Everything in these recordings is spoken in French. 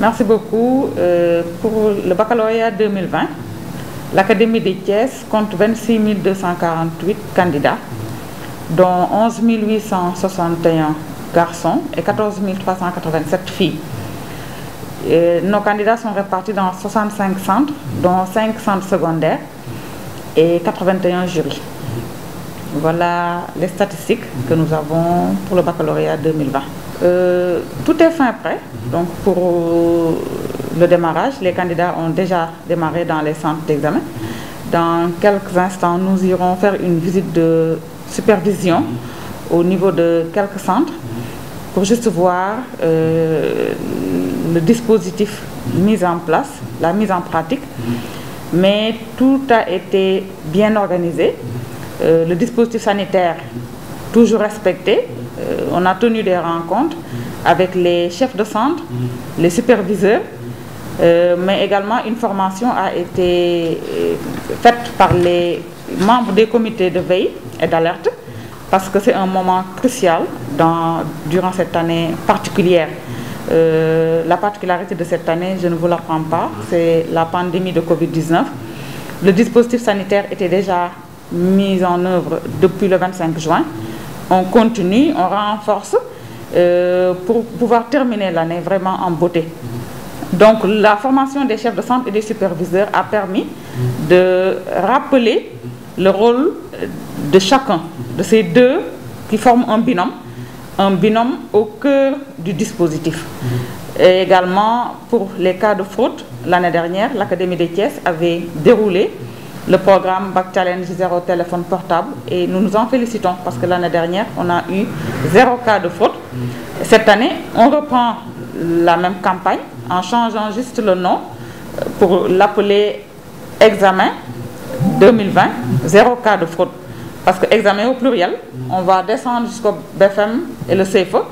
Merci beaucoup. Pour le baccalauréat 2020, l'Académie de Thiès compte 26 248 candidats, dont 11 861 garçons et 14 387 filles. Nos candidats sont répartis dans 65 centres, dont 5 centres secondaires et 81 jurys. Voilà les statistiques que nous avons pour le baccalauréat 2020. Tout est fin prêt. Donc pour le démarrage, les candidats ont déjà démarré dans les centres d'examen. Dans quelques instants, nous irons faire une visite de supervision au niveau de quelques centres pour juste voir le dispositif mis en place, la mise en pratique. Mais tout a été bien organisé. Le dispositif sanitaire toujours respecté. On a tenu des rencontres avec les chefs de centre, les superviseurs, mais également une formation a été faite par les membres des comités de veille et d'alerte, parce que c'est un moment crucial durant cette année particulière. La particularité de cette année, je ne vous l'apprends pas, c'est la pandémie de Covid-19. Le dispositif sanitaire était déjà mis en œuvre depuis le 25 juin. On continue, on renforce pour pouvoir terminer l'année vraiment en beauté. Donc la formation des chefs de centre et des superviseurs a permis de rappeler le rôle de chacun, de ces deux qui forment un binôme au cœur du dispositif. Et également pour les cas de fraude, l'année dernière, l'Académie de Thiès avait déroulé le programme Bac Challenge 0 téléphone portable et nous nous en félicitons parce que l'année dernière, on a eu 0 cas de fraude. Cette année, on reprend la même campagne en changeant juste le nom pour l'appeler examen 2020, 0 cas de fraude. Parce que examen au pluriel, on va descendre jusqu'au BFM et le CFE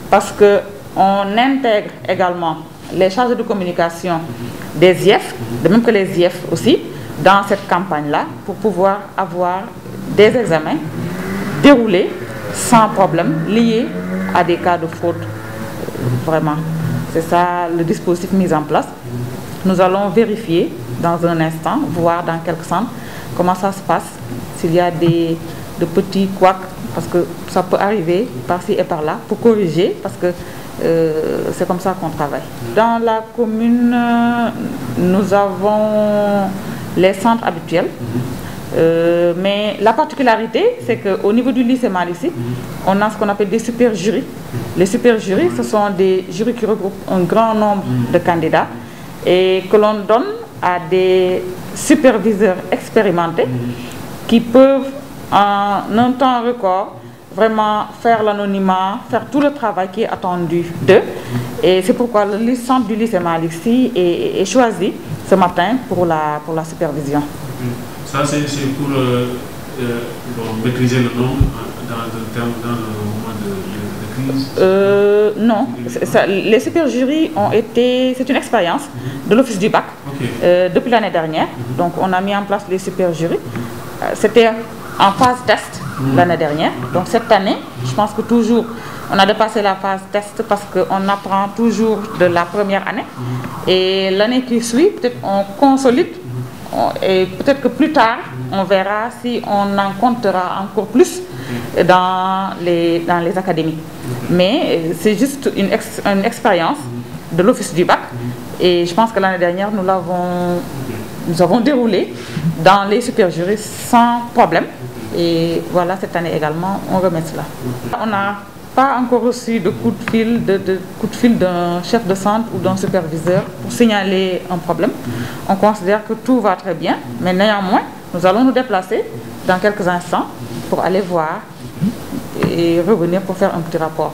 parce qu'on intègre également les chargés de communication des IEF, de même que les IEF aussi, dans cette campagne-là, pour pouvoir avoir des examens déroulés sans problème, liés à des cas de fraude. Vraiment, c'est ça le dispositif mis en place. Nous allons vérifier dans un instant, voir dans quelques centres comment ça se passe, s'il y a de petits couacs, parce que ça peut arriver par-ci et par-là, pour corriger, parce que c'est comme ça qu'on travaille. Dans la commune, nous avons les centres habituels, mais la particularité, c'est qu'au niveau du lycée Malick Sy, on a ce qu'on appelle des super jurys. Les super jurys, ce sont des jurys qui regroupent un grand nombre de candidats et que l'on donne à des superviseurs expérimentés qui peuvent, en un temps record, vraiment faire l'anonymat, faire tout le travail qui est attendu d'eux. Et c'est pourquoi le centre du lycée Malick Sy est choisi ce matin pour la supervision. Ça, c'est pour maîtriser le nombre dans le moment de crise? Non, les super jurys ont été, c'est une expérience de l'Office du Bac depuis l'année dernière. Donc on a mis en place les super jurys. C'était en phase test l'année dernière. Donc cette année, je pense que toujours, on a dépassé la phase test parce qu'on apprend toujours de la première année. Et l'année qui suit, peut-être on consolide. Et peut-être que plus tard, on verra si on en comptera encore plus dans les académies. Mais c'est juste une expérience de l'Office du Bac. Et je pense que l'année dernière, nous avons déroulé dans les super jurys sans problème. Et voilà, cette année également, on remet cela. On n'a pas encore reçu de coup de fil d'un chef de centre ou d'un superviseur pour signaler un problème. On considère que tout va très bien, mais néanmoins, nous allons nous déplacer dans quelques instants pour aller voir et revenir pour faire un petit rapport.